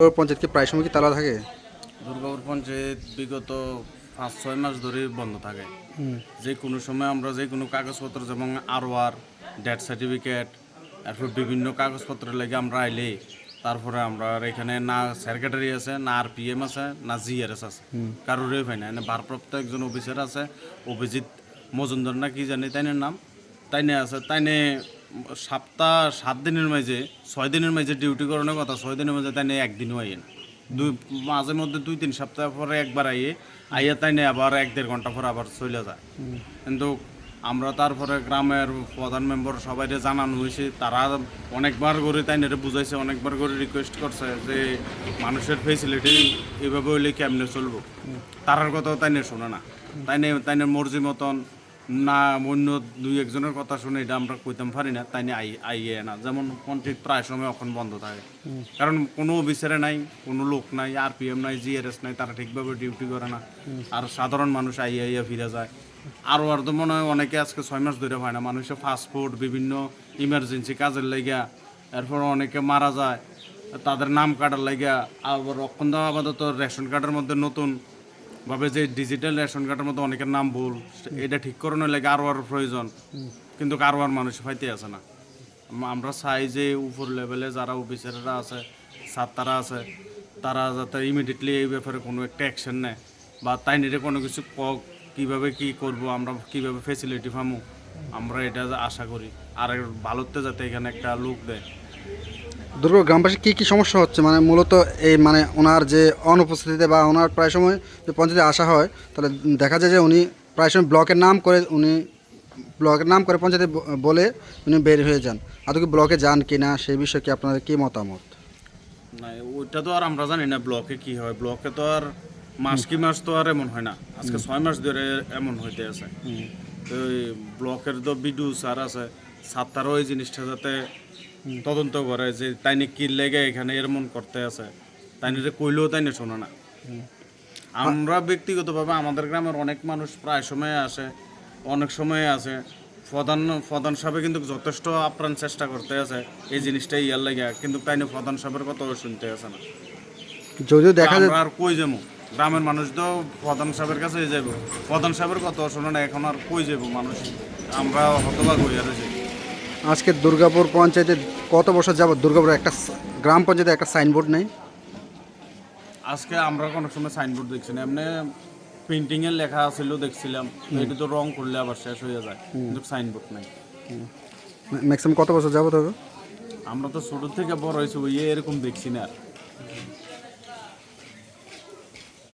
পঞ্চায়েত কি প্রায় সময় কি তালা থাকে? দুর্গাপুর পঞ্চায়েত বিগত 5-6 মাস ধরে বন্ধ থাকে। যে কোনো সময় আমরা যে কোনো কাগজপত্র যেমন আরওআর, ডেথ সার্টিফিকেট, এরপর বিভিন্ন কাগজপত্রের লাগে আমরা আইলে তারপরে আমরা এখানে না সেক্রেটারি আছে, না আরপিএম আছে, না জিআরএস আছে, কারোরই হয় না। এনে ভারপ্রাপ্ত একজন অফিসার আছে, অভিজিৎ মজুমদার না কি জানি তাইনের নাম, তাইনে আছে। তাইনে সপ্তাহ 7 দিনের মাঝে 6 দিনের মাঝে ডিউটি করানোর কথা, 6 দিনের মাঝে তাইনে একদিনও আইয়েন। মাঝে মধ্যে 2-3 সপ্তাহ পরে একবার আইয়া তাইনে আবার 1-1.5 ঘন্টা পর আবার চলে যায়। কিন্তু আমরা তারপরে গ্রামের প্রধান মেম্বার সবাই জানানো হয়েছে, তারা অনেকবার করে তাইনের বুঝাইছে, অনেকবার করে রিকোয়েস্ট করছে যে মানুষের ফেসিলিটি এভাবে হইলে কেমনে চলবো। তারার কথাও তাইনে শোনে না। তাইনের মর্জি মতন না অন্য 2-1 জনের কথা শুনে এটা আমরা কইতাম পারি না, তাই আইয়ে না। যেমন পঞ্চায়েত প্রায় সময় এখন বন্ধ থাকে, কারণ কোনো অফিসারে নাই, কোনো লোক নাই, আরপিএম নাই, জিআরএস নাই, তারা ঠিকভাবে ডিউটি করে না। আর সাধারণ মানুষ আইয়া ফিরে যায়। আর তো মনে হয় অনেকে আজকে 6 মাস ধরে হয় না। মানুষের পাসপোর্ট, বিভিন্ন ইমার্জেন্সি কাজের লাগিয়া, এরপর অনেকে মারা যায় তাদের নাম কাটার লাগিয়া। আবার অক্ষণ আপাতত রেশন কার্ডের মধ্যে নতুন ভাবে যে ডিজিটাল রেশন কার্ডের মধ্যে অনেকের নাম ভুল, এটা ঠিক করানোর লাগে আরও প্রয়োজন, কিন্তু আরও মানুষ পাইতে আছে না। আমরা চাই যে উপর লেভেলে যারা অফিসাররা আছে, ছাত্ররা আছে, তারা যাতে ইমিডিয়েটলি এই ব্যাপারে কোনো একটা অ্যাকশন নেয়, বা তাই নিয়ে কোনো কিছু কীভাবে কী করব, আমরা কীভাবে ফেসিলিটি পাবো, আমরা এটা আশা করি। আর ভালোতে যাতে এখানে একটা লোক দেয়। দুর্গাপুর গ্রামবাসী কী কী সমস্যা হচ্ছে, মানে মূলত এই মানে ওনার যে অনুপস্থিতিতে বা ওনার প্রায় সময় যে পঞ্চায়েতে আসা হয়, তাহলে দেখা যায় যে উনি প্রায় সময় ব্লকের নাম করে পঞ্চায়েতে বলে উনি বের হয়ে যান। আদৌ কি ব্লকে যান কি না, সেই বিষয়ে কি আপনাদের কী মতামত? না, ওইটা তো আর আমরা জানি না ব্লকে কি হয়। ব্লকে তো আর মাস তো আর এমন হয় না, আজকে 6 মাস ধরে এমন হইতে আছে। তো এই ব্লকের তো বিডিও স্যার আছে, ছাত্ররাও এই জিনিসটা যাতে তদন্ত করে যে তাইনে কি লেগে এখানে এমন করতে আছে, তাইনে যে কইলেও তাইনে শোনে না। আমরা ব্যক্তিগতভাবে আমাদের গ্রামের অনেক মানুষ প্রায় সময় আসে, অনেক সময় আছে। প্রধান সাহেব কিন্তু যথেষ্ট আপ্রাণ চেষ্টা করতে আছে এই জিনিসটাই ইয়ার লাগে, কিন্তু তাইনে প্রধান সাহেবের কথা শুনতে আছে না। যদিও দেখা যায় আমরা আর কই যাবো, গ্রামের মানুষ তো প্রধান সাহেবের কাছে যাব, প্রধান সাহেবের কথা শোনে না, এখন আর কই যাব মানুষ, আমরা হতবাক হয়ে আর যাই। আজকে দুর্গাপুর পঞ্চায়েতে কত বছর যাবত দুর্গাপুর একটা গ্রাম পঞ্চায়েতে একটা সাইনবোর্ড নেই? আজকে আমরা কোনো সময় সাইনবোর্ড দেখছি না, এমনি প্রিন্টিংয়ের লেখা ছিল দেখছিলাম, এটা তো রং করলে আবার শেষ হয়ে যায়, কিন্তু সাইনবোর্ড নাই। ম্যাক্সিমাম কত বছর যাবত হবে? আমরা তো ছোট থেকে বড় হয়েছি, এরকম দেখছি না আর।